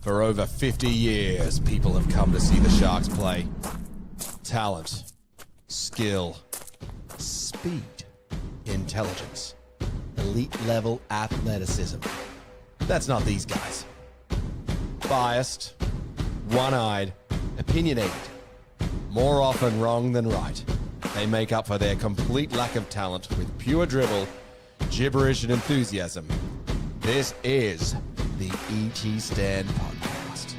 For over 50 years, people have come to see the Sharks play. Talent, skill, speed, intelligence, elite-level athleticism. That's not these guys. Biased, one-eyed, opinionated. More often wrong than right. They make up for their complete lack of talent with pure dribble, gibberish, and enthusiasm. This is the ET Stand Podcast.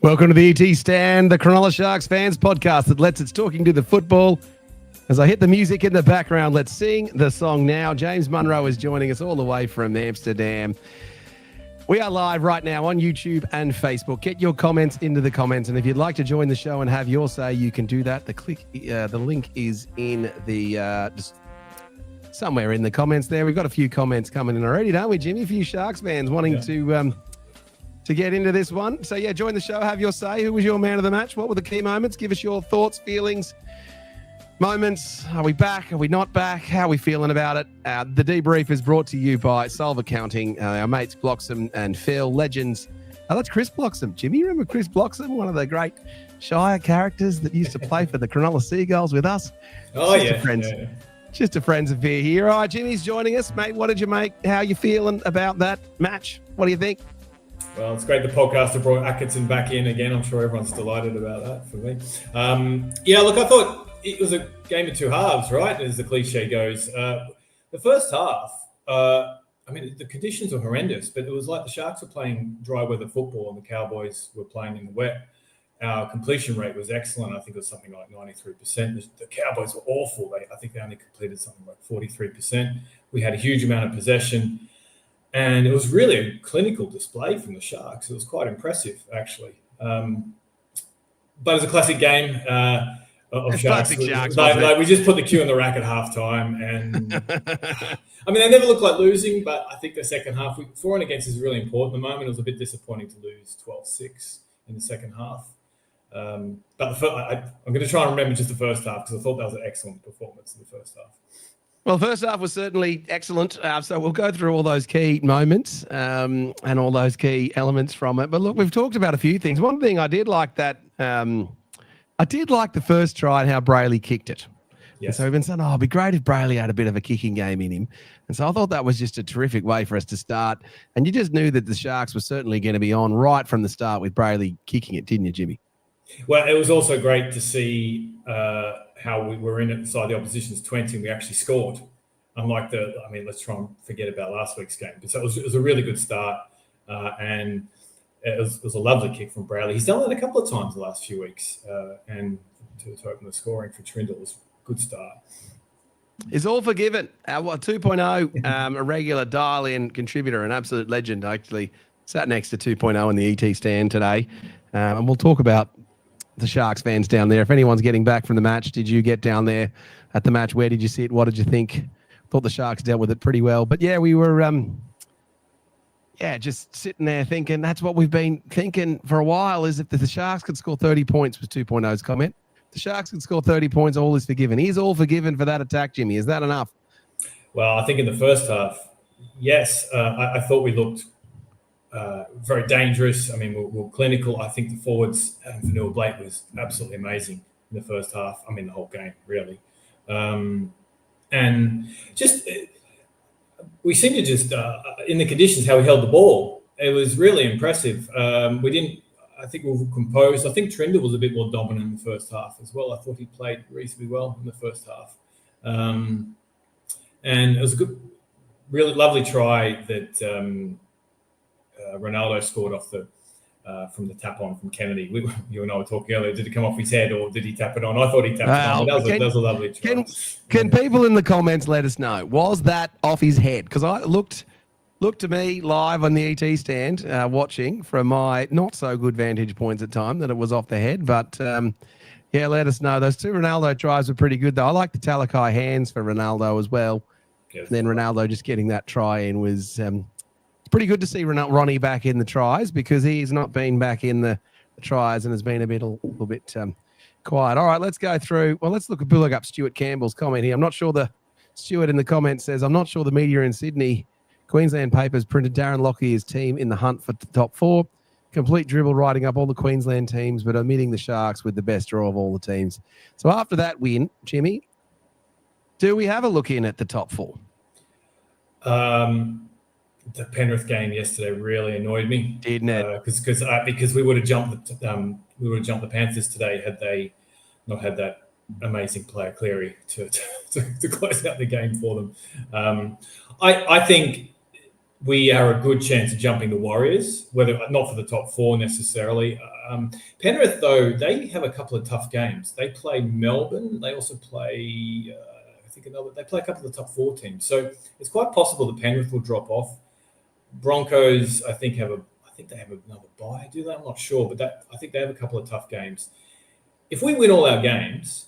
Welcome to the ET Stand, the Cronulla Sharks fans podcast that lets its talking to the football. As I hit the music in the background, let's sing the song now. Jimmy Munro is joining us all the way from Amsterdam. We are live right now on YouTube and Facebook. Get your comments into the comments, and if you'd like to join the show and have your say, you can do that. The link is in the somewhere in the comments there. We've got a few comments coming in already, don't we, Jimmy? A few Sharks fans wanting to get into this one. So yeah, join the show, have your say. Who was your man of the match? What were the key moments? Give us your thoughts, feelings, moments. Are we back? Are we not back? How are we feeling about it? The debrief is brought to you by Solve Accounting, our mates Bloxham and Phil, legends. Oh, that's Chris Bloxham. Jimmy, you remember Chris Bloxham, one of the great Shire characters that used to play for the Cronulla Seagulls with us? Oh, yeah. Just a friends affair here. All right, Jimmy's joining us. Mate, what did you make? How are you feeling about that match? What do you think? Well, it's great the podcast have brought Atkinson back in again. I'm sure everyone's delighted about that for me. Look, I thought it was a game of two halves, right? As the cliche goes. The first half, the conditions were horrendous, but it was like the Sharks were playing dry weather football and the Cowboys were playing in the wet. Our completion rate was excellent. I think it was something like 93%. The Cowboys were awful. I think they only completed something like 43%. We had a huge amount of possession. And it was really a clinical display from the Sharks. It was quite impressive, actually. But it was a classic game of Sharks. We just put the cue in the rack at halftime. And they never looked like losing, but I think the second half, for and against is really important at the moment. It was a bit disappointing to lose 12-6 in the second half. But I'm going to try and remember just the first half because I thought that was an excellent performance in the first half. Well, first half was certainly excellent. So we'll go through all those key moments and all those key elements from it. But look, we've talked about a few things. One thing I did like that I did like the first try and how Brayley kicked it. Yes. And so we've been saying, it'd be great if Brayley had a bit of a kicking game in him. And so I thought that was just a terrific way for us to start. And you just knew that the Sharks were certainly going to be on right from the start with Brayley kicking it, didn't you, Jimmy? Well, it was also great to see how we were inside the opposition's 20 and we actually scored. Unlike let's try and forget about last week's game. But so it was a really good start and it was a lovely kick from Brayley. He's done it a couple of times the last few weeks and to open the scoring for Trindle was a good start. Is all forgiven. Our 2.0, a regular dial-in contributor, an absolute legend, actually sat next to 2.0 in the ET stand today. And we'll talk about the Sharks fans down there. If anyone's getting back from the match, did you get down there at the match? Where did you sit? What did you think? Thought the Sharks dealt with it pretty well. But yeah, we were just sitting there thinking that's what we've been thinking for a while is if the Sharks could score 30 points was 2.0's comment. The Sharks could score 30 points, all is forgiven. Is all forgiven for that attack, Jimmy? Is that enough? Well, I think in the first half, yes. I thought we looked very dangerous. We were clinical. I think the forwards, Vanilla Blake was absolutely amazing in the first half. The whole game, really. And just we seemed to just in the conditions how we held the ball. It was really impressive. I think we were composed. I think Trindle was a bit more dominant in the first half as well. I thought he played reasonably well in the first half. And it was a good, really lovely try that Ronaldo scored off from the tap on from Kennedy. You and I were talking earlier. Did it come off his head or did he tap it on? I thought he tapped it on. That was a lovely try. Can people in the comments let us know? Was that off his head? Because I looked to me live on the ET stand, watching from my not so good vantage points at time that it was off the head. But let us know. Those two Ronaldo tries were pretty good though. I like the Talakai hands for Ronaldo as well. Yes. And then Ronaldo just getting that try in was. It's pretty good to see Ronnie back in the tries because he's not been back in the tries and has been a little bit quiet. All right, let's go through. Well, let's look up Stuart Campbell's comment here. I'm not sure the Stuart in the comments says, I'm not sure the media in Sydney Queensland papers printed Darren Lockyer's team in the hunt for the top 4. Complete dribble writing up all the Queensland teams, but omitting the Sharks with the best draw of all the teams. So after that win, Jimmy, do we have a look in at the top 4? The Penrith game yesterday really annoyed me, didn't it? Because we would have jumped the Panthers today had they not had that amazing player Cleary to close out the game for them. I think we are a good chance of jumping the Warriors, whether not for the top 4 necessarily. Penrith, though, they have a couple of tough games. They play Melbourne. They also play, they play a couple of the top 4 teams. So it's quite possible that Penrith will drop off. Broncos, I think they have another bye. Do they? I'm not sure, but I think they have a couple of tough games. If we win all our games,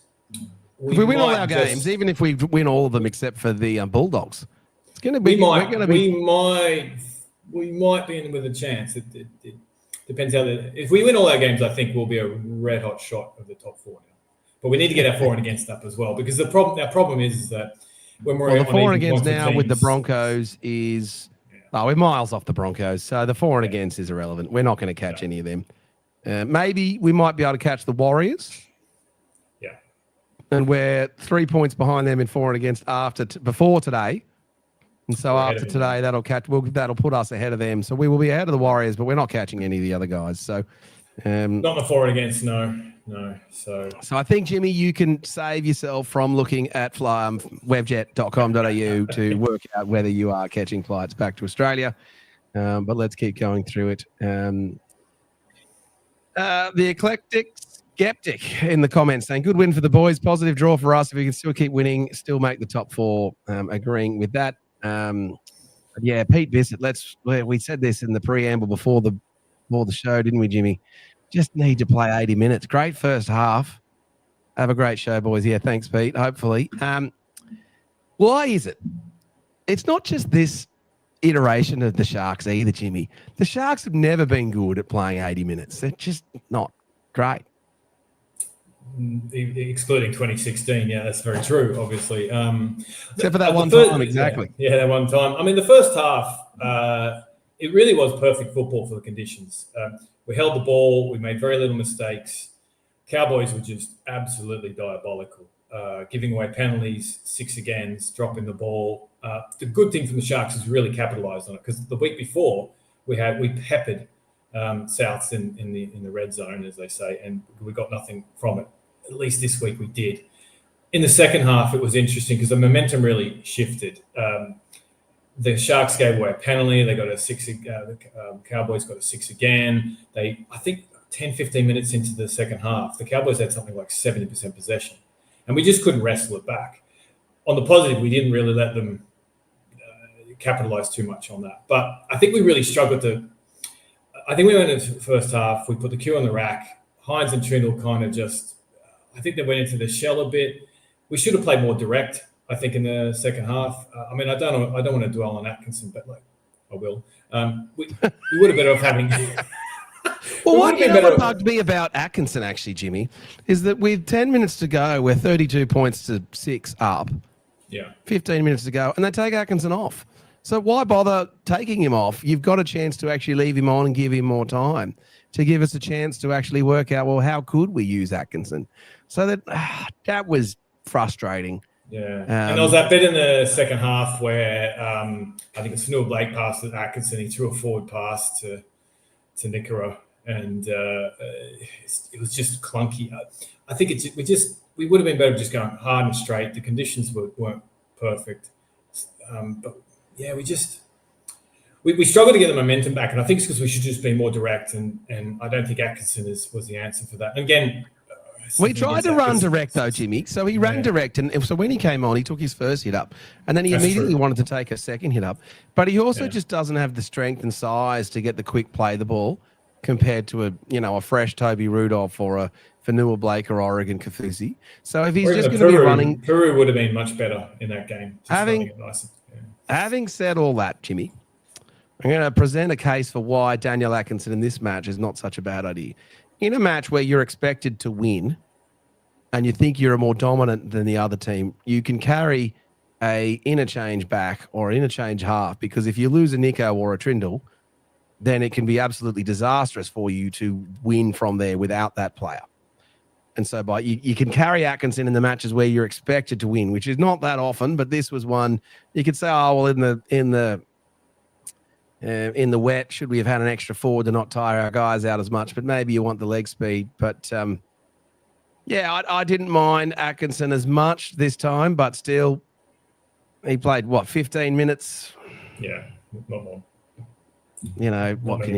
even if we win all of them except for the Bulldogs. It's going to be. We might be in with a chance. It depends how. If we win all our games, I think we'll be a red hot shot of the top 4 now. But we need to get our for and against up as well, because our problem is that when we're the for and against now teams, with the Broncos is we're miles off the Broncos, so the for and against is irrelevant. We're not going to catch any of them. Maybe we might be able to catch the Warriors. Yeah, and we're 3 points behind them in for and against before today. And so after today, that'll put us ahead of them. So we will be ahead of the Warriors, but we're not catching any of the other guys. So not the for and against, no. So I think, Jimmy, you can save yourself from looking at webjet.com.au to work out whether you are catching flights back to Australia. But let's keep going through it. The eclectic skeptic in the comments saying, good win for the boys, positive draw for us. If we can still keep winning, still make the top 4, agreeing with that. Pete Bissett, we said this in the preamble before the show, didn't we, Jimmy? Just need to play 80 minutes. Great first half. Have a great show, boys. Yeah, thanks, Pete. Hopefully. Why is it? It's not just this iteration of the Sharks either, Jimmy. The Sharks have never been good at playing 80 minutes. They're just not great. Excluding 2016, yeah, that's very true, obviously. Except for that one time, exactly. Yeah, that one time. I mean, the first half, it really was perfect football for the conditions. We held the ball. We made very little mistakes. Cowboys were just absolutely diabolical, giving away penalties, 6 agains, dropping the ball. The good thing from the Sharks is really capitalised on it, because the week before we peppered Souths in the red zone, as they say, and we got nothing from it. At least this week we did. In the second half, it was interesting because the momentum really shifted. The Sharks gave away a penalty. They got a 6. The Cowboys got a 6 again. I think 10, 15 minutes into the second half, the Cowboys had something like 70% possession, and we just couldn't wrestle it back. On the positive, we didn't really let them capitalize too much on that. But I think we really struggled I think we went into the first half. We put the cue on the rack. Hines and Trindle kind of I think they went into the shell a bit. We should have played more direct, I think, in the second half. I mean, I don't want to dwell on Atkinson, but I will. We would have been better off having. Well, what bugged me about Atkinson, actually, Jimmy, is that with 10 minutes to go, we're 32 points to 6 up. Yeah. 15 minutes to go, and they take Atkinson off. So why bother taking him off? You've got a chance to actually leave him on and give him more time to give us a chance to actually work out, well, how could we use Atkinson? So that was frustrating. Yeah. And there was that bit in the second half where I think it's Fanua Blake passed to Atkinson. He threw a forward pass to Nickera, and it was just clunky. I think we would have been better just going hard and straight. The conditions weren't perfect. But yeah, we struggled to get the momentum back, and I think it's because we should just be more direct, and I don't think Atkinson was the answer for that. And again, we tried to run direct though, Jimmy. So he ran direct, and so when he came on, he took his first hit up, and then he immediately wanted to take a second hit up. But he also just doesn't have the strength and size to get the quick play the ball compared to a fresh Toby Rudolph or a Fanua Blake or Oregon Kafusi. So if he's just going to be running, Peru would have been much better in that game. Having said all that, Jimmy, I'm going to present a case for why Daniel Atkinson in this match is not such a bad idea. In a match where you're expected to win and you think you're more dominant than the other team, you can carry a interchange back or interchange half, because if you lose a Nico or a Trindle, then it can be absolutely disastrous for you to win from there without that player. And so you can carry Atkinson in the matches where you're expected to win, which is not that often, but this was one you could say, oh, well, in the wet, should we have had an extra forward to not tire our guys out as much? But maybe you want the leg speed. But I didn't mind Atkinson as much this time, but still, he played 15 minutes? Yeah, not more. You know, what can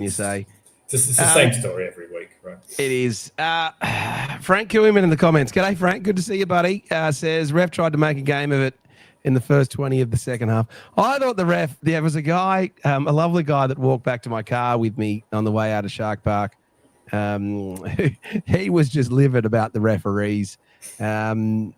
you say? It's the same story every week, right? It is. Frank Koeman in the comments. G'day, Frank. Good to see you, buddy. Says, ref tried to make a game of it in the first 20 of the second half. I thought there was a guy, a lovely guy that walked back to my car with me on the way out of Shark Park. He was just livid about the referees. I don't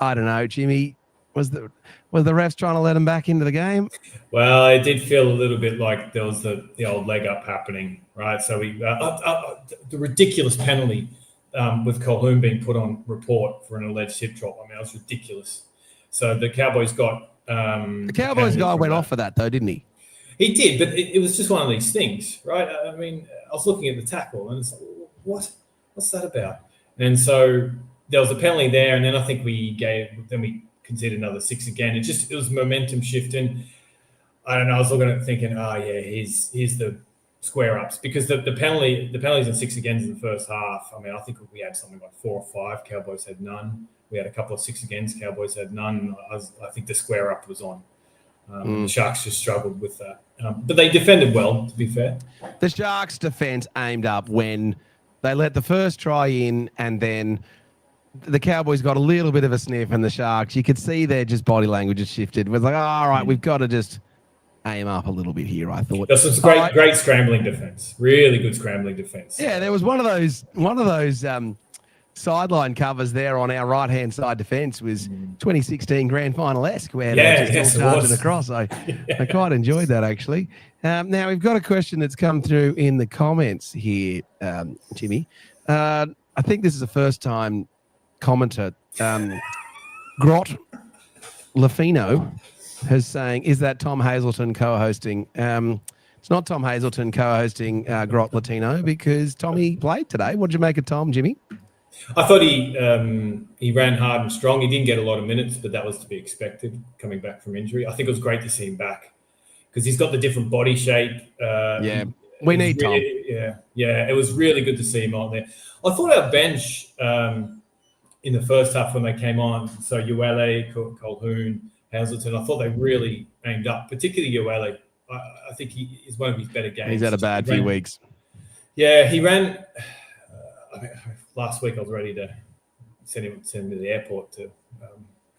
know, Jimmy, was the refs trying to let him back into the game? Well, it did feel a little bit like there was the old leg up happening, right? So we the ridiculous penalty with Colquhoun being put on report for an alleged hip drop. I mean, it was ridiculous. So the Cowboys got the Cowboys guy went off for that though, didn't he? He did, but it was just one of these things, right? I mean, I was looking at the tackle and it's like, what's that about? And so there was a penalty there, and then I think we conceded another 6 again. It was momentum shifting. I don't know. I was looking at it thinking, here's the square ups, because the penalties and 6 agains in the first half. I mean, I think we had something like 4 or 5. Cowboys had none. We had a couple of 6 agains. Cowboys had none. I think the square up was on. The Sharks just struggled with that, but they defended well. To be fair, the Sharks' defense aimed up when they let the first try in, and then the Cowboys got a little bit of a sniff, and the Sharks, you could see their just body language had shifted. It was like, all right, we've got to just aim up a little bit here, I thought. There's some great scrambling defense. Really good scrambling defense. Yeah, there was one of those sideline covers there on our right-hand side defense was 2016 Grand Final-esque, where they just all charging across. I quite enjoyed that, actually. Now, we've got a question that's come through in the comments here, Jimmy. I think this is a first-time commenter. Grot Lafino is saying, is that Tom Hazelton co-hosting? It's not Tom Hazelton co-hosting Grot Latino, because Tommy played today. What did you make of Tom, Jimmy? I thought he ran hard and strong. He didn't get a lot of minutes, but that was to be expected coming back from injury. I think it was great to see him back because he's got the different body shape. We need Tom. Yeah, it was really good to see him on there. I thought our bench in the first half when they came on, so Uele, Colquhoun, Hazelton, I thought they really aimed up, particularly Uele. I think he is one of his better games. He's had a bad few weeks. Yeah, he ran. Last week I was ready to send him to the airport to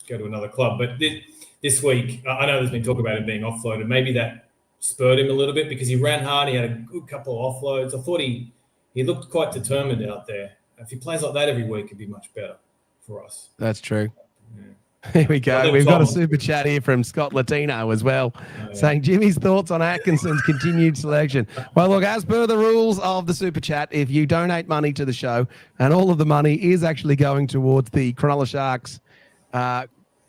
go to another club. But this week, I know there's been talk about him being offloaded. Maybe that spurred him a little bit because he ran hard. He had a good couple of offloads. I thought he looked quite determined out there. If he plays like that every week, it'd be much better for us. That's true. Yeah. Here we go. We've got a super chat here from Scott Latino as well, saying Jimmy's thoughts on Atkinson's continued selection. Well, look, as per the rules of the super chat, if you donate money to the show, and all of the money is actually going towards the Cronulla Sharks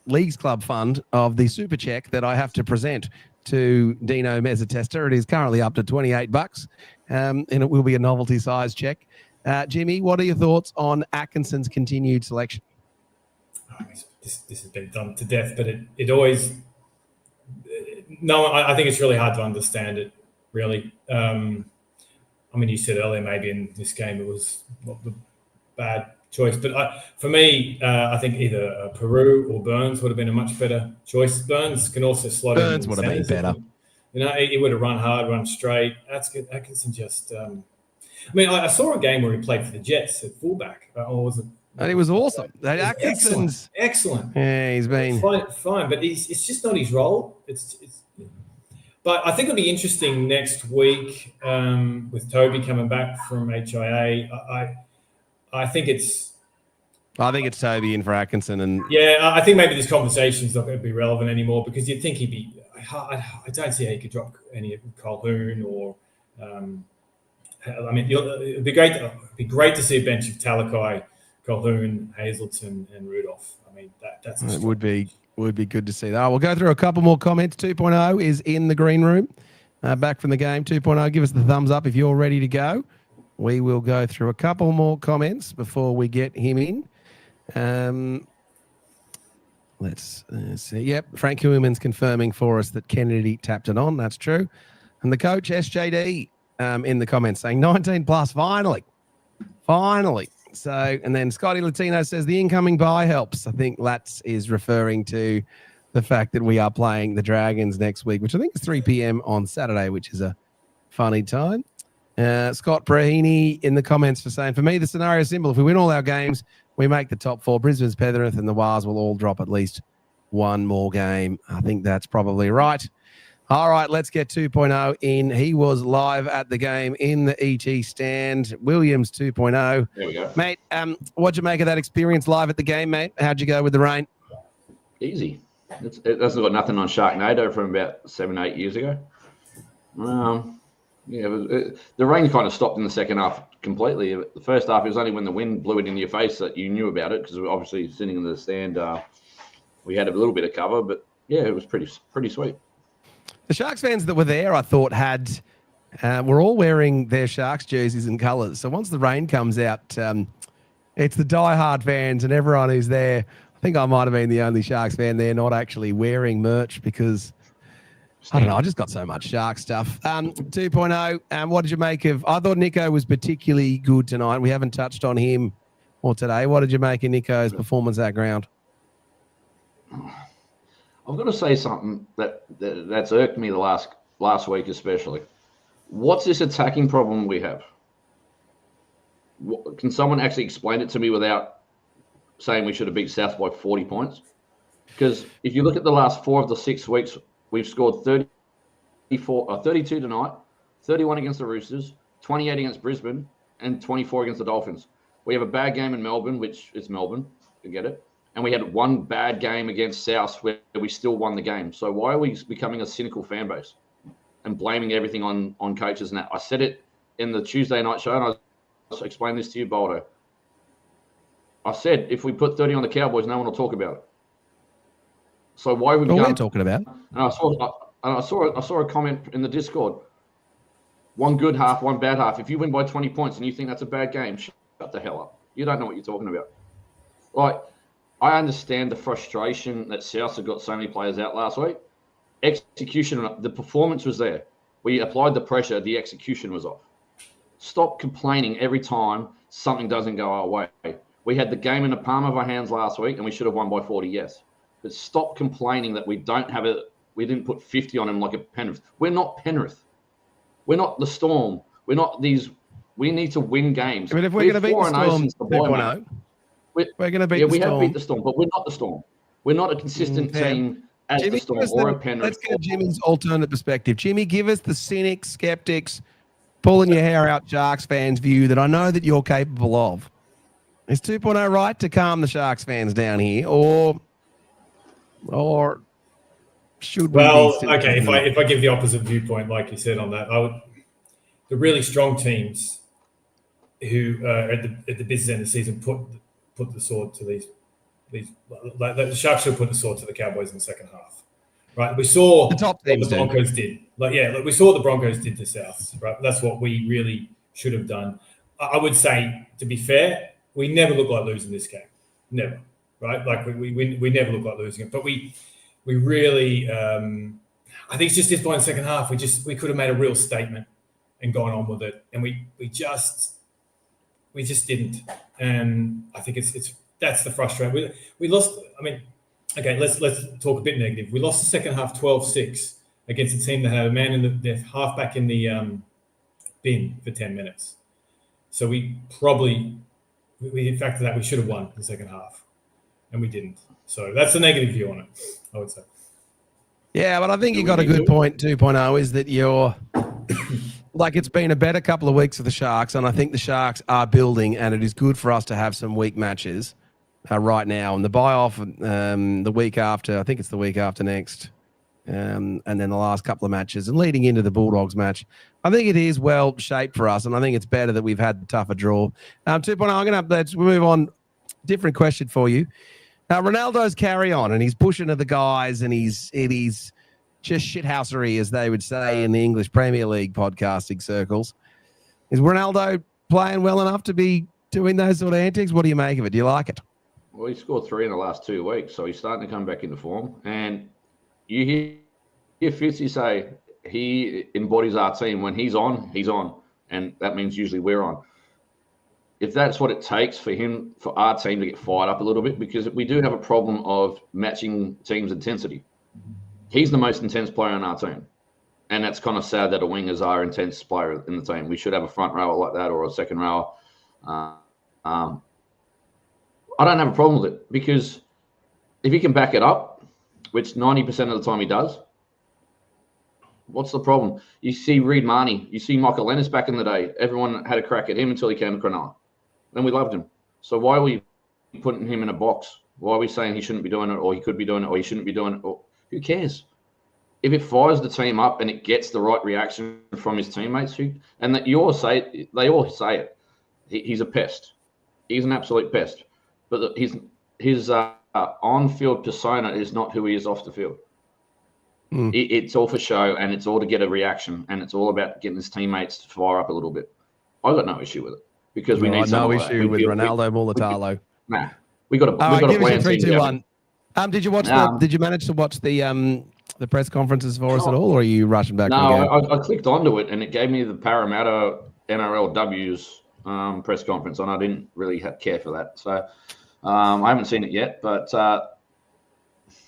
Leagues Club Fund of the super check that I have to present to Dino Mezzatesta. It is currently up to $28, and it will be a novelty size check. Jimmy, what are your thoughts on Atkinson's continued selection? This has been done to death, but it always I think it's really hard to understand it, really. I mean, you said earlier maybe in this game it was not the bad choice, but for me, I think either Peru or Burns would have been a much better choice. Burns can also slot in. Burns would have been better. You know, he would have run hard, run straight. Atkinson just I mean, I saw a game where he played for the Jets at fullback, or was it? And it was awesome. Atkinson's excellent. Yeah, he's been fine, but it's just not his role. But I think it'll be interesting next week with Toby coming back from HIA. I think it's Toby in for Atkinson, and I think maybe this conversation's not going to be relevant anymore because you'd think he'd be. I don't see how he could drop any of Colquhoun or. I mean, it'd be great to see a bench of Talakai, Colquhoun, Hazelton, and Rudolph. I mean, that's it would be Would be good to see that. We'll go through a couple more comments. 2.0 is in the green room, back from the game. 2.0, give us the thumbs up if you're ready to go. We will go through a couple more comments before we get him in. Let's see. Yep, Frank Human's confirming for us that Kennedy tapped it on. That's true. And the coach, SJD, in the comments saying 19 plus, finally. So, and then Scotty Latino says the incoming buy helps. I think Lats is referring to the fact that we are playing the Dragons next week, which I think is 3 p.m. on Saturday, which is a funny time. Scott Brahini in the comments for saying, for me, the scenario is simple. If we win all our games, we make the top 4. Brisbane's, Penrith, and the Wars will all drop at least one more game. I think that's probably right. All right, let's get 2.0 in. He was live at the game in the ET stand. Williams 2.0. There we go. Mate, what'd you make of that experience live at the game, mate? How'd you go with the rain? Easy. It hasn't got nothing on Sharknado from about 7-8 years ago. The rain kind of stopped in the second half completely. The first half, it was only when the wind blew it in your face that you knew about it, because obviously sitting in the stand, we had a little bit of cover, but yeah, it was pretty sweet. The Sharks fans that were there, I thought, were all wearing their Sharks jerseys and colours. So once the rain comes out, it's the diehard fans and everyone who's there. I think I might have been the only Sharks fan there not actually wearing merch because, I don't know, I just got so much Shark stuff. 2.0, what did you make of... I thought Nico was particularly good tonight. We haven't touched on him or today. What did you make of Nico's performance at ground? I've got to say something that's irked me the last week especially. What's this attacking problem we have? Can someone actually explain it to me without saying we should have beat South by 40 points? Because if you look at the last 4 of the 6 weeks, we've scored 32 tonight, 31 against the Roosters, 28 against Brisbane, and 24 against the Dolphins. We have a bad game in Melbourne, which is Melbourne, I get it. And we had one bad game against South where we still won the game. So why are we becoming a cynical fan base and blaming everything on coaches? And that? I said it in the Tuesday night show, and I explained this to you, Boldo. I said, if we put 30 on the Cowboys, no one will talk about it. So why are we we're talking about? And I saw a comment in the Discord. One good half, one bad half. If you win by 20 points and you think that's a bad game, shut the hell up. You don't know what you're talking about. Like, I understand the frustration that South have got so many players out last week. Execution, the performance was there. We applied the pressure, the execution was off. Stop complaining every time something doesn't go our way. We had the game in the palm of our hands last week and we should have won by 40, yes. But stop complaining that we didn't put 50 on them like a Penrith. We're not Penrith. We're not the Storm. We're not these. We need to win games. I mean, if we're going to beat the Storm 2.0, we're going to beat the Storm. We have beat the Storm, but we're not the Storm. We're not a consistent team as Jimmy, the Storm or a Penrith. Let's get Jimmy's alternate perspective. Jimmy, give us the cynics, skeptics, pulling your hair out Sharks fans view that I know that you're capable of. Is 2.0 right to calm the Sharks fans down here, or should we? Well, okay. If I give the opposite viewpoint, like you said on that, the really strong teams who are at the business end of the season put the sword to these like the Sharks should put the sword to the Cowboys in the second half, right? We saw the top what teams the Broncos did. We saw what the Broncos did to South, right? That's what we really should have done. I would say, to be fair, we never look like losing this game, never, right? Like we never look like losing it, but we really, I think it's just this point in the second half, we could have made a real statement and gone on with it, and we just didn't. And I think that's the frustration. We lost. I mean, okay, let's talk a bit negative. We lost the second half 12-6 against a team that had a man in the halfback in the bin for 10 minutes. So we factor that we should have won the second half, and we didn't. So that's the negative view on it, I would say. Yeah, but I think you got a good point. 2.0 is that you're like, it's been a better couple of weeks for the Sharks, and I think the Sharks are building, and it is good for us to have some weak matches right now. And the buy-off the week after, I think it's the week after next, and then the last couple of matches, and leading into the Bulldogs match, I think it is well shaped for us, and I think it's better that we've had the tougher draw. 2.0, I'm going to let's move on. Different question for you. Now, Ronaldo's carry on, and he's pushing at the guys, and he's just shithousery, as they would say in the English Premier League podcasting circles. Is Ronaldo playing well enough to be doing those sort of antics? What do you make of it? Do you like it? Well, he scored 3 in the last 2 weeks, so he's starting to come back into form. And you hear Fitzy say he embodies our team. When he's on, and that means usually we're on. If that's what it takes for our team to get fired up a little bit, because we do have a problem of matching teams' intensity. He's the most intense player on our team. And that's kind of sad that a wingers are intense player in the team. We should have a front rower like that or a second rower. I don't have a problem with it, because if he can back it up, which 90% of the time he does, what's the problem? You see Reid Marnie, you see Michael Lennis back in the day. Everyone had a crack at him until he came to Cronulla. Then we loved him. So why are we putting him in a box? Why are we saying he shouldn't be doing it, or he could be doing it, or he shouldn't be doing it? Or who cares? If it fires the team up and it gets the right reaction from his teammates, and that they all say it, he's a pest. He's an absolute pest. But his on-field persona is not who he is off the field. It's all for show, and it's all to get a reaction, and it's all about getting his teammates to fire up a little bit. I got no issue with it, because we need no issue with Ronaldo Mulatalo. Nah, we got to give play us your 3, 2, 1. Did you watch did you manage to watch the press conferences for us at all, or are you rushing back? No, I clicked onto it, and it gave me the Parramatta NRLW's press conference, and I didn't really care for that. So I haven't seen it yet, but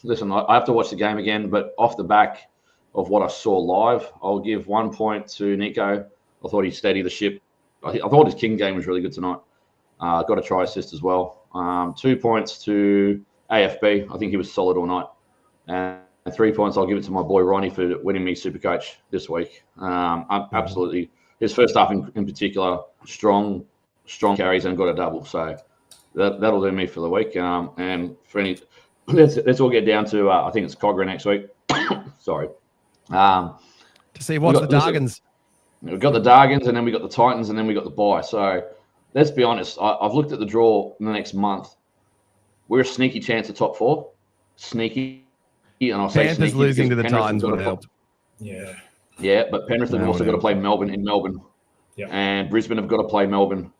listen, I have to watch the game again. But off the back of what I saw live, I'll give 1 point to Nico. I thought he steadied the ship. I thought his King game was really good tonight. Got a try assist as well. 2 points to AFB. I think he was solid all night. And 3 points, I'll give it to my boy Ronnie for winning me Supercoach this week. Absolutely. His first half in particular, strong carries and got a double. So that'll do me for the week. And for any, let's all get down to, I think it's Cogra next week. Sorry. To see what's the Dargans. We've got the Dargans, and then we got the Titans, and then we got the bye. So let's be honest. I've looked at the draw in the next month. We're a sneaky chance of top 4. Sneaky. And I'll say Panthers losing to the Titans would have helped. Yeah. Yeah, but Penrith have also got to play Melbourne in Melbourne. Yeah. And Brisbane have got to play Melbourne.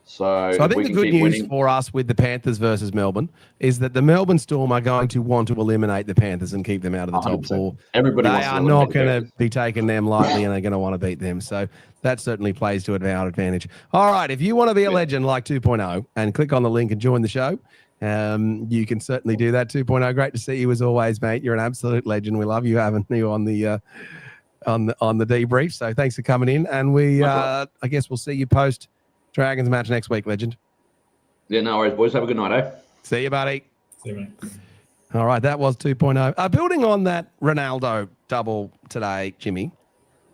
So I think the good news for us with the Panthers versus Melbourne is that the Melbourne Storm are going to want to eliminate the Panthers and keep them out of the top 4. Everybody they are not going to be taking them lightly, and they're going to want to beat them. So that certainly plays to our advantage. All right, if you want to be a legend like 2.0 and click on the link and join the show, you can certainly do that. 2.0. Great to see you as always, mate. You're an absolute legend. We love you having you on the debrief. So thanks for coming in, and we I guess we'll see you post Dragons match next week, legend. Yeah, no worries, boys. Have a good night, eh? See you, buddy. See you, mate. All right, that was 2.0. Building on that Ronaldo double today, Jimmy,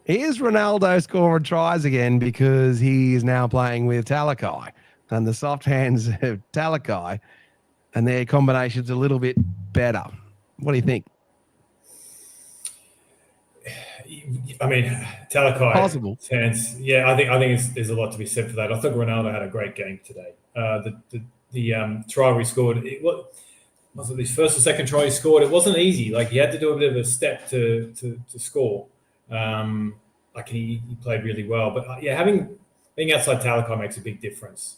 here's Ronaldo scoring tries again, because he is now playing with Talakai and the soft hands of Talakai, and their combination's a little bit better. What do you think? I mean, Talakai. Possible. Yeah, I think there's a lot to be said for that. I thought Ronaldo had a great game today. The try we scored, was it his first or second try he scored? It wasn't easy. Like, he had to do a bit of a step to score. He played really well. But being outside Talakai makes a big difference.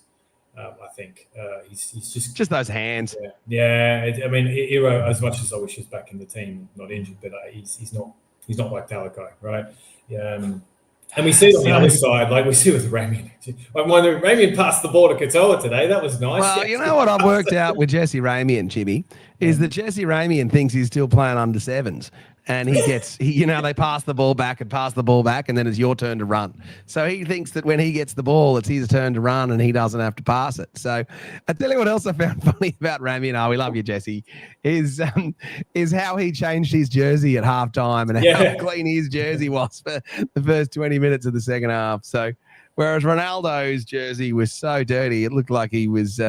I think he's just those hands. Yeah. Hero, as much as I wish he was back in the team, not injured, but he's not like Talakai, right? And we see it on the other side, like we see with Ramian. I'm wondering, Ramian passed the ball to Katoa today. That was nice. Well, you know what I've worked out with Jesse Ramian, Jimmy, is that Jesse Ramian thinks he's still playing under 7s. And they pass the ball back, and then it's your turn to run. So he thinks that when he gets the ball, it's his turn to run, and he doesn't have to pass it. So I tell you what else I found funny about Ramian. We love you, Jesse. Is how he changed his jersey at halftime, and how clean his jersey was for the first 20 minutes of the second half. So whereas Ronaldo's jersey was so dirty, it looked like he was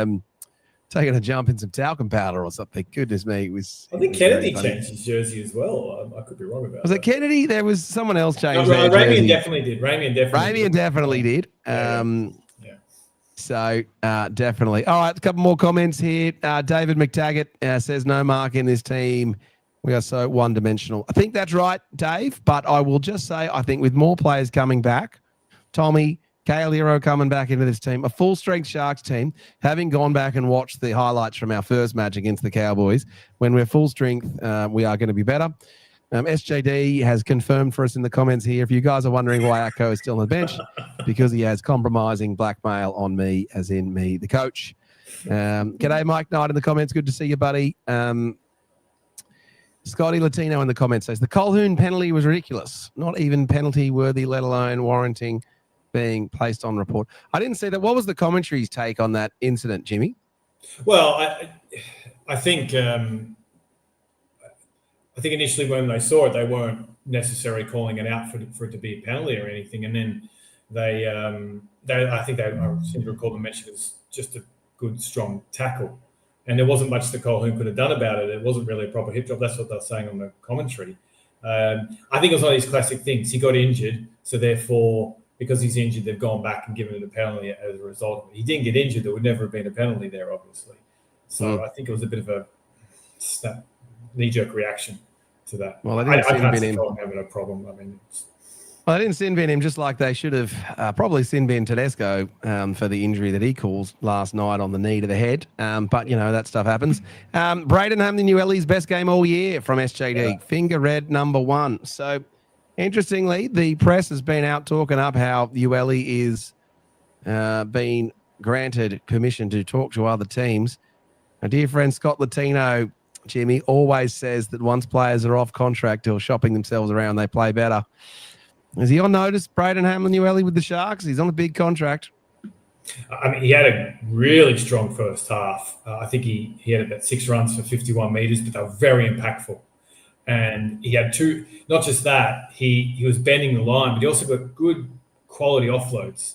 taking a jump in some talcum powder or something. Goodness me. I think Kennedy changed his jersey as well. I could be wrong about that. Was it Kennedy? There was someone else changed their jersey. Ramian definitely did. Ramian definitely did. So definitely. All right, a couple more comments here. David McTaggart says no mark in this team. We are so one-dimensional. I think that's right, Dave, but I will just say I think with more players coming back, Tommy, Kale Hero coming back into this team, a full-strength Sharks team, having gone back and watched the highlights from our first match against the Cowboys, when we're full strength, we are going to be better. SJD has confirmed for us in the comments here, if you guys are wondering why Acko is still on the bench, because he has compromising blackmail on me, as in me, the coach. G'day, Mike Knight in the comments. Good to see you, buddy. Scotty Latino in the comments says, the Colquhoun penalty was ridiculous. Not even penalty worthy, let alone warranting being placed on report. I didn't see that. What was the commentary's take on that incident, Jimmy? Well, I think initially when they saw it, they weren't necessarily calling it out for it to be a penalty or anything. And then I seem to recall them mentioned it was just a good, strong tackle. And there wasn't much that Colquhoun could have done about it. It wasn't really a proper hip drop. That's what they're saying on the commentary. I think it was one of these classic things. He got injured, so therefore, because he's injured, they've gone back and given it a penalty as a result of it. He didn't get injured. There would never have been a penalty there, obviously. So I think it was a bit of a knee-jerk reaction to that. Well, I can't see Colquhoun having a problem. I mean, well, they didn't sin bin him, just like they should have probably sin bin Tedesco for the injury that he caused last night on the knee to the head. But, you know, that stuff happens. Braden Hamlin-Ueli's best game all year from SJD. Yeah. Finger red #1. So, interestingly, the press has been out talking up how Ueli is being granted permission to talk to other teams. My dear friend Scott Latino, Jimmy, always says that once players are off contract or shopping themselves around, they play better. Is he on notice, Braden Hamlin-Ueli, with the Sharks? He's on a big contract. I mean, he had a really strong first half. I think he had about 6 runs for 51 metres, but they were very impactful. And he had 2, not just that, he was bending the line, but he also got good quality offloads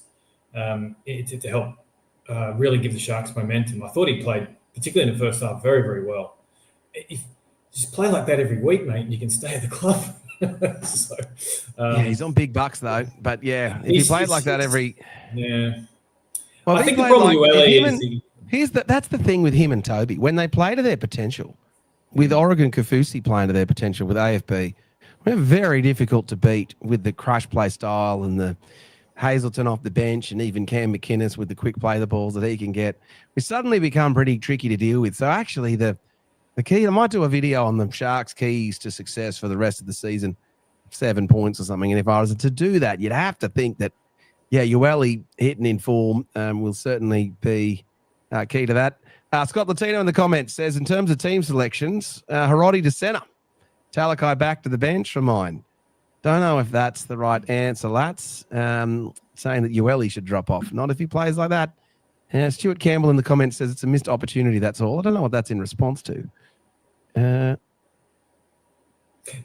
to help really give the Sharks momentum. I thought he played, particularly in the first half, very, very well. If just play like that every week, mate, and you can stay at the club. So, yeah, he's on big bucks though. But yeah, if he played like that every, yeah. Well, I think the problem with Ueli is that's the thing with him and Toby. When they play to their potential, with Oregon Kaufusi playing to their potential with AFB, we're very difficult to beat with the crush play style and the Hazelton off the bench, and even Cam McInnes with the quick play the balls that he can get. We suddenly become pretty tricky to deal with. So actually, the key, I might do a video on the Sharks' keys to success for the rest of the season, 7 points or something. And if I was to do that, you'd have to think that, yeah, Ueli hitting in form will certainly be key to that. Scott Latino in the comments says, in terms of team selections, Hiroti to centre, Talakai back to the bench for mine. Don't know if that's the right answer, Lats. Saying that Ueli should drop off. Not if he plays like that. Stuart Campbell in the comments says it's a missed opportunity, that's all. I don't know what that's in response to. The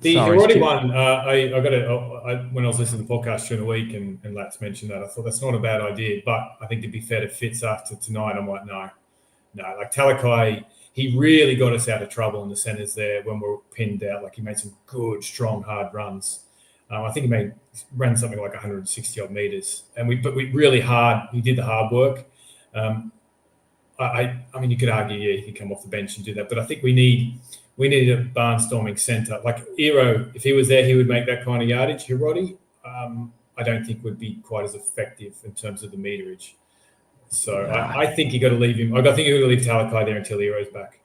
Hiroti one, I got it when I was listening to the podcast during the week, and Lats mentioned that. I thought that's not a bad idea, but I think to be fair to Fitz after tonight, I'm like, no. Like Talakai, he really got us out of trouble in the centres there when we were pinned out. Like he made some good, strong, hard runs. I think he ran something like 160 odd metres, but we really hard. He did the hard work. I mean, you could argue, yeah, he could come off the bench and do that, but I think we need a barnstorming centre. Like Ero, if he was there, he would make that kind of yardage. Hiroti, I don't think would be quite as effective in terms of the meterage. So I think you got to leave him. I think you got to leave Talakai there until Ero's back.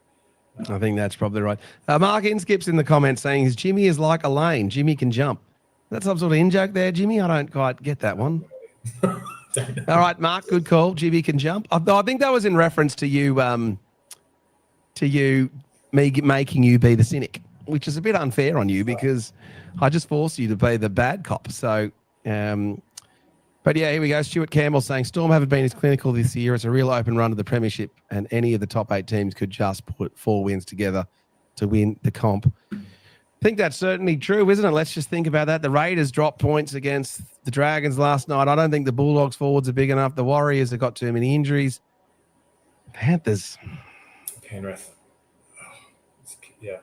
I think that's probably right. Mark Inskips in the comments saying, Jimmy is like a lane. Jimmy can jump. That's some sort of in-joke there, Jimmy. I don't quite get that one. All right, Mark, good call. Jimmy can jump. I think that was in reference to you, me making you be the cynic, which is a bit unfair on you because I just forced you to be the bad cop. So, but yeah, here we go. Stuart Campbell saying Storm haven't been as clinical this year. It's a real open run to the premiership, and any of the top 8 teams could just put 4 wins together to win the comp. I think that's certainly true, isn't it? Let's just think about that. The Raiders dropped points against the Dragons last night. I don't think the Bulldogs forwards are big enough. The Warriors have got too many injuries. Panthers. Penrith. Yeah.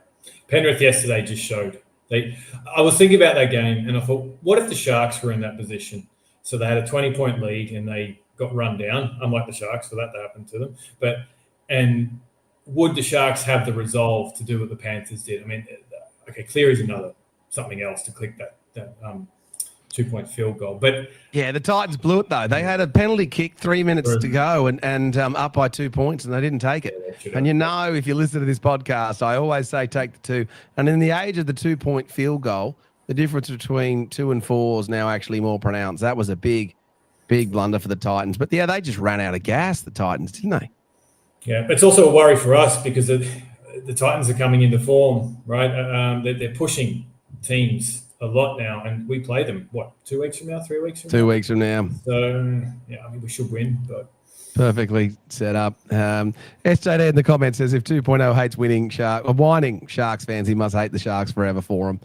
Penrith yesterday just showed. I was thinking about that game and I thought, what if the Sharks were in that position? So they had a 20-point lead and they got run down, unlike the Sharks, for that to happen to them. And would the Sharks have the resolve to do what the Panthers did? I mean, okay, Cleary's something else to click that 2-point field goal. But yeah, the Titans blew it though. They had a penalty kick 3 minutes to go and up by 2 points, and they didn't take it. And if you listen to this podcast, I always say take the 2. And in the age of the 2-point field goal, the difference between 2 and 4 is now actually more pronounced. That was a big blunder for the Titans. But yeah, they just ran out of gas, the Titans, didn't they? Yeah, it's also a worry for us because the Titans are coming into form, right? They're pushing teams a lot now, and we play them, 2 weeks from now, 3 weeks from now? 2 weeks from now. So, yeah, I mean, we should win, but... Perfectly set up. SJD in the comments says, if 2.0 hates whining Sharks fans, he must hate the Sharks Forever Forum.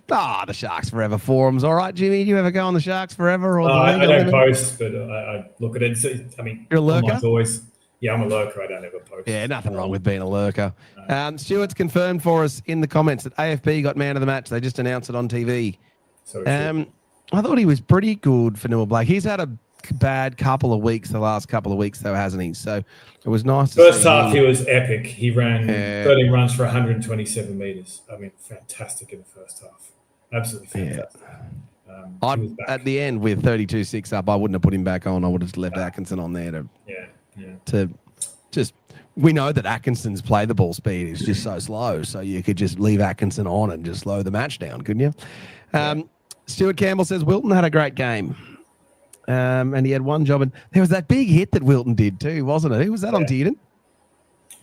The Sharks Forever Forum's all right. Jimmy, do you ever go on the Sharks Forever? Or I don't post, but I look at it. So, I mean, you're a lurker? Yeah, I'm a lurker. I don't ever post. Yeah, nothing wrong with being a lurker. Stuart's confirmed for us in the comments that AFB got man of the match. They just announced it on TV. So I thought he was pretty good for Noah Blake. He's had a bad couple of weeks, the last couple of weeks, though, hasn't he? So it was nice to First see half, him. he was epic. He ran 13 runs for 127 metres. I mean, fantastic in the first half. Absolutely fantastic. Yeah. At the end, with 32-6 up, I wouldn't have put him back on. I would have left Atkinson on there we know that Atkinson's play the ball speed is just so slow, so you could just leave Atkinson on and just slow the match down, couldn't you? Stuart Campbell says Wilton had a great game, and he had one job, and there was that big hit that Wilton did too, wasn't it? Who was that on Dearden?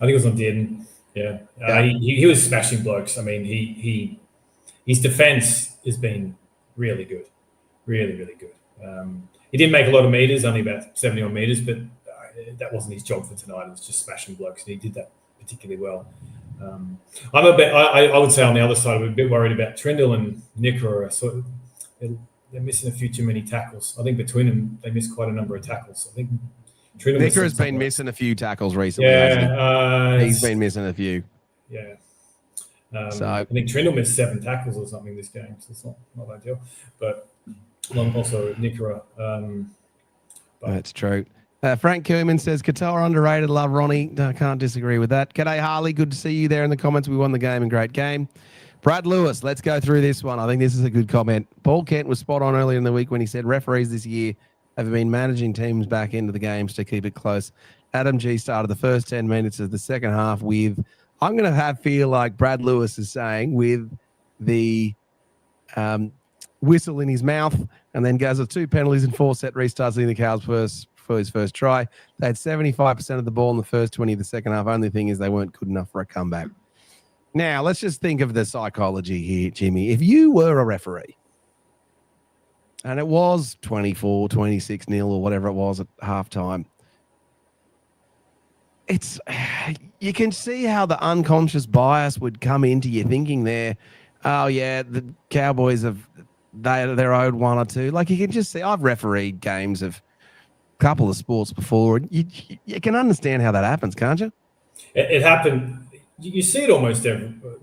I think it was on Dearden. Yeah, he was smashing blokes. I mean, his defence has been really good, really good. He didn't make a lot of meters, only about 70 odd meters, but that wasn't his job for tonight. It was just smashing blokes, and he did that particularly well. I would say on the other side, we're a bit worried about Trindle and Nicker. They're missing a few too many tackles. I think between them, they missed quite a number of tackles. I think Nicker has been missing a few tackles recently. He's been missing a few. Yeah. I think Trindle missed 7 tackles or something this game, so it's not ideal. But also Nicker. That's true. Frank Kerman says, Qatar underrated, love Ronnie. No, can't disagree with that. G'day, Harley. Good to see you there in the comments. We won the game and great game. Brad Lewis, let's go through this one. I think this is a good comment. Paul Kent was spot on earlier in the week when he said referees this year have been managing teams back into the games to keep it close. Adam G started the first 10 minutes of the second half with, I'm going to feel like Brad Lewis is saying, with the whistle in his mouth, and then goes with 2 penalties and 4 set restarts in the Cows for his first try. They had 75% of the ball in the first 20 of the second half. Only thing is they weren't good enough for a comeback. Now, let's just think of the psychology here, Jimmy. If you were a referee and it was 24, 26-0 or whatever it was at halftime, you can see how the unconscious bias would come into your thinking there. Oh, yeah, the Cowboys they're owed 1 or 2. Like, you can just see, I've refereed games of couple of sports before. You can understand how that happens, can't you? It happened. You see it almost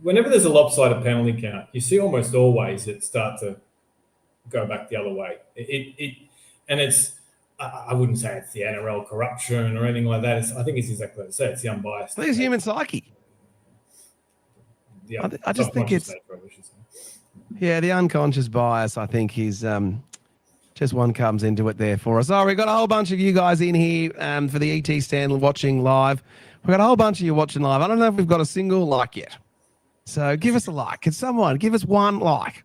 whenever there's a lopsided penalty count, you see almost always it start to go back the other way. And it's, I wouldn't say it's the NRL corruption or anything like that. I think it's exactly what I said. It's the unbiased. It's human psyche. I just think it's the unconscious bias. I think is just one comes into it there for us. Oh, we've got a whole bunch of you guys in here for the ET stand watching live. We've got a whole bunch of you watching live. I don't know if we've got a single like yet. So give us a like. Can someone give us one like?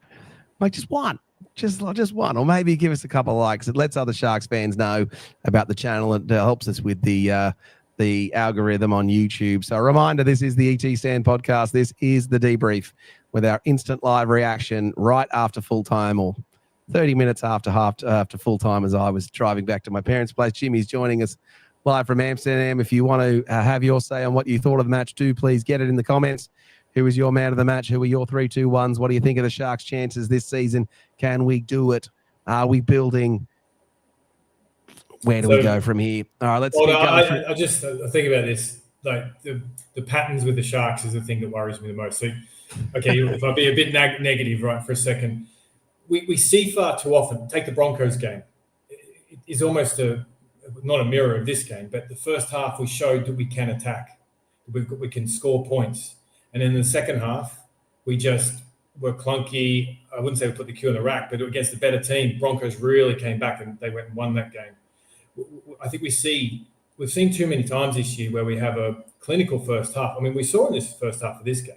Like just one. Just one. Or maybe give us a couple of likes. It lets other Sharks fans know about the channel. It helps us with the algorithm on YouTube. So a reminder, this is the ET Stand podcast. This is the debrief with our instant live reaction right after full time, or 30 minutes after full time, as I was driving back to my parents' place. Jimmy's joining us live from Amsterdam. If you want to have your say on what you thought of the match, do please get it in the comments. Who was your man of the match? Who were your 3-2-1s? What do you think of the Sharks' chances this season? Can we do it? Are we building? Where do we go from here? All right, let's keep going. I just think about this. Like the patterns with the Sharks is the thing that worries me the most. So, okay, if I be a bit negative, right, for a second, we see far too often. Take the Broncos game. It is almost a not a mirror of this game, but the first half we showed that we can attack, we can score points, and in the second half we just were clunky. I wouldn't say we put the cue in the rack, but against a better team, Broncos really came back and they went and won that game. I think we've seen too many times this year where we have a clinical first half. I mean, we saw in this first half of this game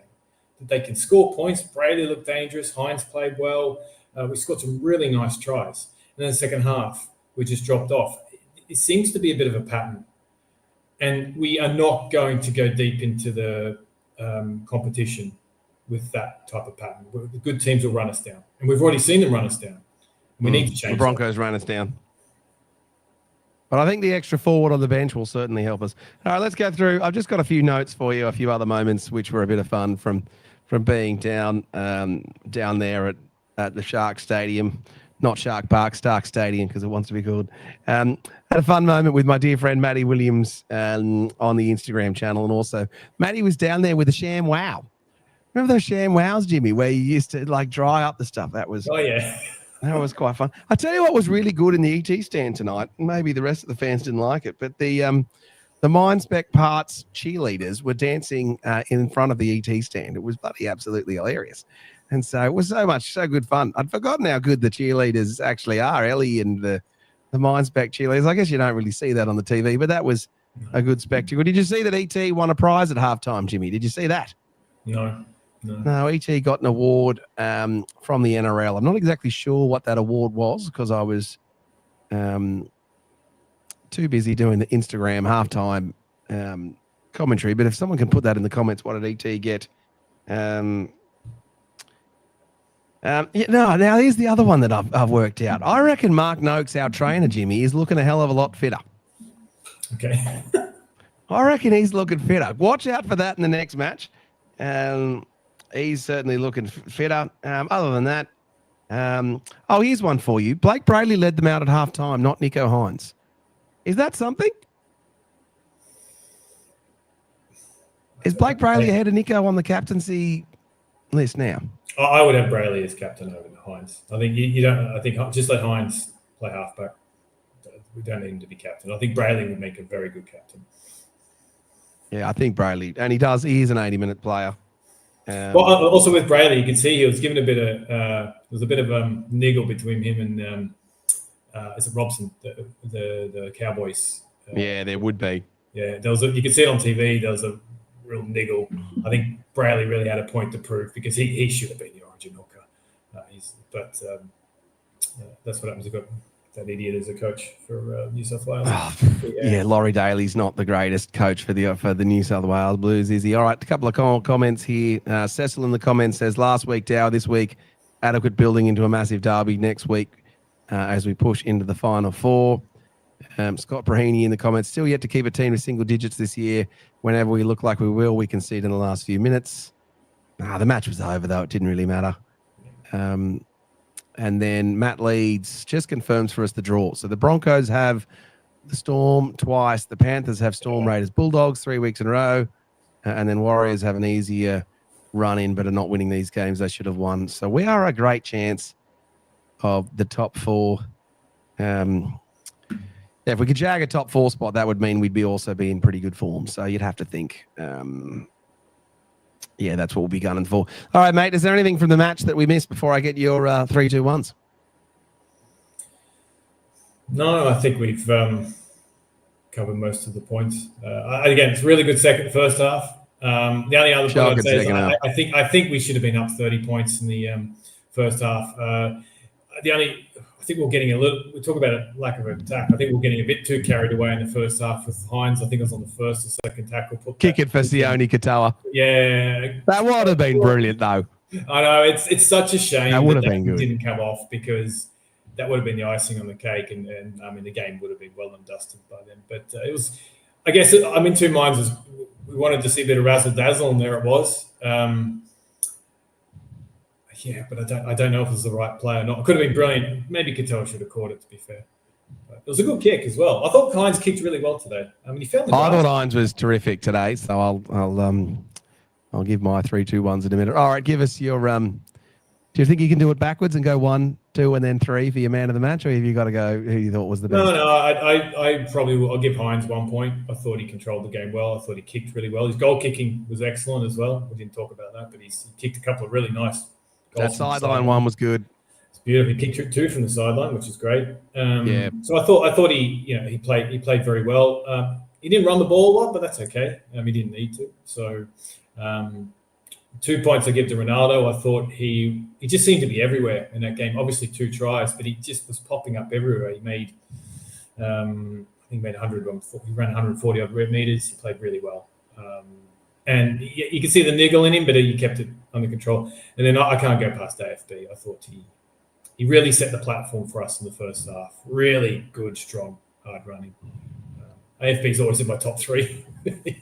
that they can score points. Brady looked dangerous. Hines played well. We scored some really nice tries. And then the second half, we just dropped off. It seems to be a bit of a pattern. And we are not going to go deep into the competition with that type of pattern. The good teams will run us down. And we've already seen them run us down. We need to change the Broncos ran us down. But I think the extra forward on the bench will certainly help us. All right, let's go through. I've just got a few notes for you, a few other moments which were a bit of fun from being down there at the Shark Stadium. Not Shark Park, Stark Stadium, because it wants to be called. Had a fun moment with my dear friend Matty Williams on the Instagram channel. And also, Matty was down there with a sham wow. Remember those sham wows, Jimmy, where you used to like dry up the stuff? That was that was quite fun. I tell you what was really good in the ET stand tonight. Maybe the rest of the fans didn't like it, but the Mindspec Parts cheerleaders were dancing in front of the ET stand. It was bloody absolutely hilarious. And so it was so good fun. I'd forgotten how good the cheerleaders actually are, Ellie and the Mindspec cheerleaders. I guess you don't really see that on the TV, but that was a good spectacle. Did you see that ET won a prize at halftime, Jimmy? Did you see that? No, ET got an award from the NRL. I'm not exactly sure what that award was because I was too busy doing the Instagram halftime commentary. But if someone can put that in the comments, what did ET get? Now here's the other one that I've worked out. I reckon Mark Noakes, our trainer, Jimmy, is looking a hell of a lot fitter. Okay. I reckon he's looking fitter. Watch out for that in the next match. He's certainly looking fitter. Other than that, here's one for you. Blake Brayley led them out at halftime, not Nico Hines. Is that something? Is Blake Brayley ahead of Nico on the captaincy list now? I would have Brayley as captain over Hines. I think you don't. I think just let Hines play halfback. We don't need him to be captain. I think Brayley would make a very good captain. Yeah, I think Brayley, and he is an 80-minute player. Well, also with Brayley, you can see he was given a bit of there was a bit of niggle between him and is it Robson, the Cowboys? Yeah, there would be. Yeah, you could see it on TV. There was a real niggle. I think Brayley really had a point to prove because he should have been the origin hooker. That's what happens. You've got that idiot as a coach for New South Wales. Yeah, Laurie Daly's not the greatest coach for the New South Wales Blues, is he? All right, a couple of comments here. Cecil in the comments says, last week, Dow, this week, adequate building into a massive derby next week as we push into the Final Four. Scott Brahini in the comments, still yet to keep a team to single digits this year. Whenever we look like we will, we concede in the last few minutes. The match was over, though. It didn't really matter. And then Matt Leeds just confirms for us the draw. So the Broncos have the Storm twice. The Panthers have Storm, Raiders, Bulldogs 3 weeks in a row. And then Warriors have an easier run in, but are not winning these games they should have won. So we are a great chance of the top four. If we could jag a top four spot, that would mean we'd also be in pretty good form. So you'd have to think, that's what we'll be gunning for. All right, mate, is there anything from the match that we missed before I get your 3-2-1s? No, I think we've covered most of the points. Again, it's really good first half. The only other point I'd say is I think we should have been up 30 points in the first half. I think we're getting we talk about a lack of attack. I think we're getting a bit too carried away in the first half with Hines. I think it was on the first or second tackle. Kick it for Sione Katoa. Yeah. That would have been brilliant, though. I know. It's such a shame that would have been good. Didn't come off because that would have been the icing on the cake. And I mean, the game would have been well and dusted by then. But it was, I guess, I'm in two minds. As we wanted to see a bit of razzle-dazzle, and there it was. Yeah, but I don't know if it was the right play or not. It could have been brilliant. Maybe Katoa should have caught it, to be fair. But it was a good kick as well. I thought Hines kicked really well today. I mean, he found the I thought Hines was terrific today, so I'll give my 3-2-1s in a minute. All right, give us your do you think you can do it backwards and go 1, 2 and then 3 for your man of the match, or have you got to go who you thought was the best? No, I probably will. I'll give Hines 1 point. I thought he controlled the game well. I thought he kicked really well. His goal kicking was excellent as well. We didn't talk about that, but he kicked a couple of really nice goals. That sideline one was good. It's beautiful. He kicked it 2 from the sideline, which is great. Yeah. So I thought he played very well. He didn't run the ball a lot, but that's okay. He didn't need to. So 2 points I give to Ronaldo. I thought he just seemed to be everywhere in that game. Obviously 2 tries, but he just was popping up everywhere. He made, I think he made 100. He ran 140 odd meters. He played really well. And you can see the niggle in him, but he kept it under control. And then I can't go past AFB. I thought he really set the platform for us in the first half. Really good, strong, hard running. AFB's always in my top 3.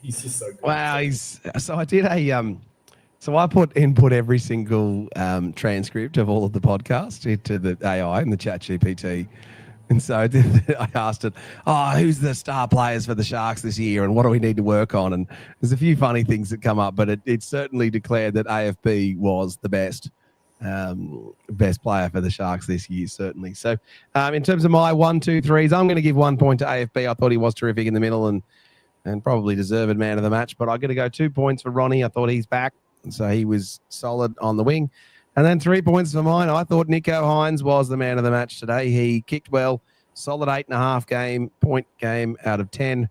He's just so good. Wow, so I did so I input every single transcript of all of the podcasts into the AI and the chat GPT. And so I asked it, who's the star players for the Sharks this year and what do we need to work on? And there's a few funny things that come up, but it certainly declared that AFB was the best player for the Sharks this year, certainly. So in terms of my 1, 2, 3s, I'm going to give 1 point to AFB. I thought he was terrific in the middle and probably deserved man of the match, but I'm going to go 2 points for Ronnie. I thought he's back. And so he was solid on the wing. And then 3 points for mine. I thought Nico Hines was the man of the match today. He kicked well, solid 8.5 point game out of 10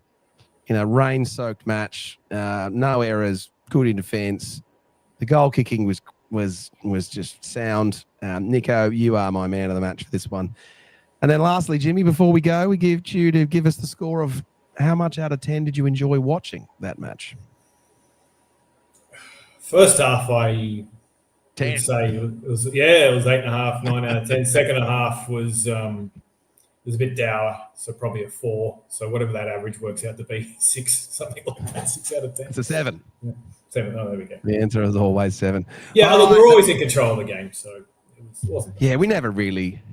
in a rain-soaked match. No errors, good in defence. The goal kicking was just sound. Nico, you are my man of the match for this one. And then lastly, Jimmy, before we go, we give you to give us the score of how much out of 10 did you enjoy watching that match? First half, I 10. would say it was 8.5, 9 out of 10. Second half was a bit dour, so probably a 4. So whatever that average works out to be, 6, something like that, 6 out of 10. It's a 7. Yeah. 7. Oh, there we go. The answer is always 7. Yeah, look, we're always in control of the game, so it wasn't. Yeah, we never really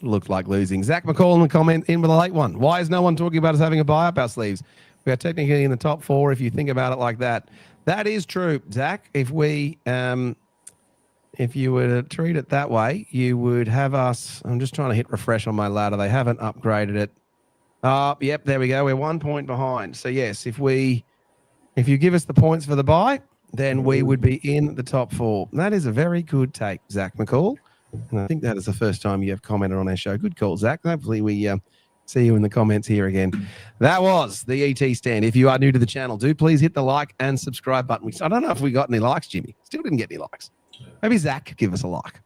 looked like losing. Zach McCall in the comment in with a late one. Why is no one talking about us having a buy up our sleeves? We are technically in the top 4 if you think about it like that. That is true, Zach. If you were to treat it that way, you would have us. I'm just trying to hit refresh on my ladder. They haven't upgraded it. Yep, there we go. We're 1 point behind. So yes, if you give us the points for the buy, then we would be in the top 4. That is a very good take, Zach McCall. And I think that is the first time you have commented on our show. Good call, Zach. Hopefully we see you in the comments here again. That was the ET stand. If you are new to the channel, do please hit the like and subscribe button. I don't know if we got any likes, Jimmy. Still didn't get any likes. Maybe Zach could give us a like.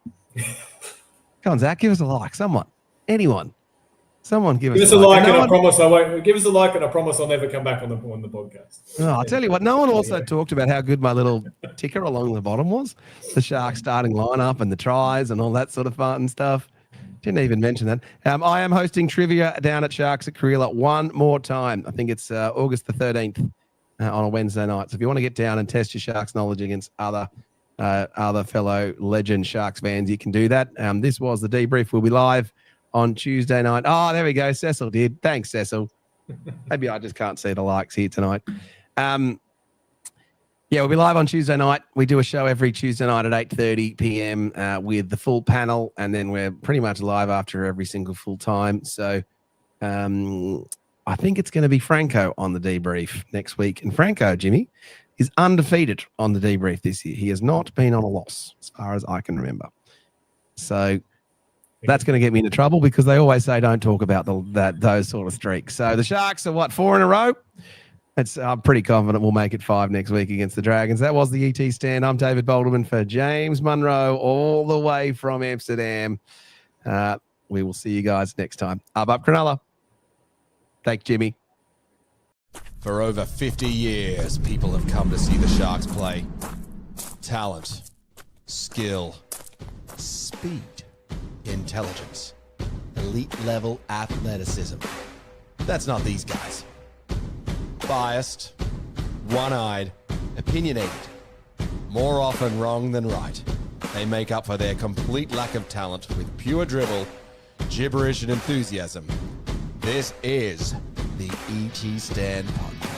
Come on, Zach, give us a like. Anyone. Someone give us a like. I promise I won't. Give us a like, and I promise I'll never come back on the podcast. Oh, I'll tell you what. No one also talked about how good my little ticker along the bottom was. The Sharks starting lineup and the tries and all that sort of fun stuff. Didn't even mention that. I am hosting trivia down at Sharks at Cronulla one more time. I think it's August the 13th on a Wednesday night. So if you want to get down and test your Sharks knowledge against other fellow legend Sharks fans, you can do that. This was the debrief. We'll be live on Tuesday night. Oh, there we go. Cecil did. Thanks, Cecil. Maybe I just can't see the likes here tonight. Yeah, we'll be live on Tuesday night. We do a show every Tuesday night at 8:30 p.m. With the full panel, and then we're pretty much live after every single full time. So I think it's going to be Franco on the debrief next week. And Franco, Jimmy, is undefeated on the debrief this year. He has not been on a loss as far as I can remember. So that's going to get me into trouble because they always say don't talk about those sort of streaks. So the Sharks are 4 in a row? I'm pretty confident we'll make it 5 next week against the Dragons. That was the ET stand. I'm David Boldeman for James Munro all the way from Amsterdam. We will see you guys next time. Up Cronulla. Thanks, Jimmy. For over 50 years, people have come to see the Sharks play. Talent, skill, speed, intelligence, elite level athleticism. That's not these guys. Biased, one-eyed, opinionated, more often wrong than right. They make up for their complete lack of talent with pure dribble, gibberish, and enthusiasm. This is the ET Stand Podcast.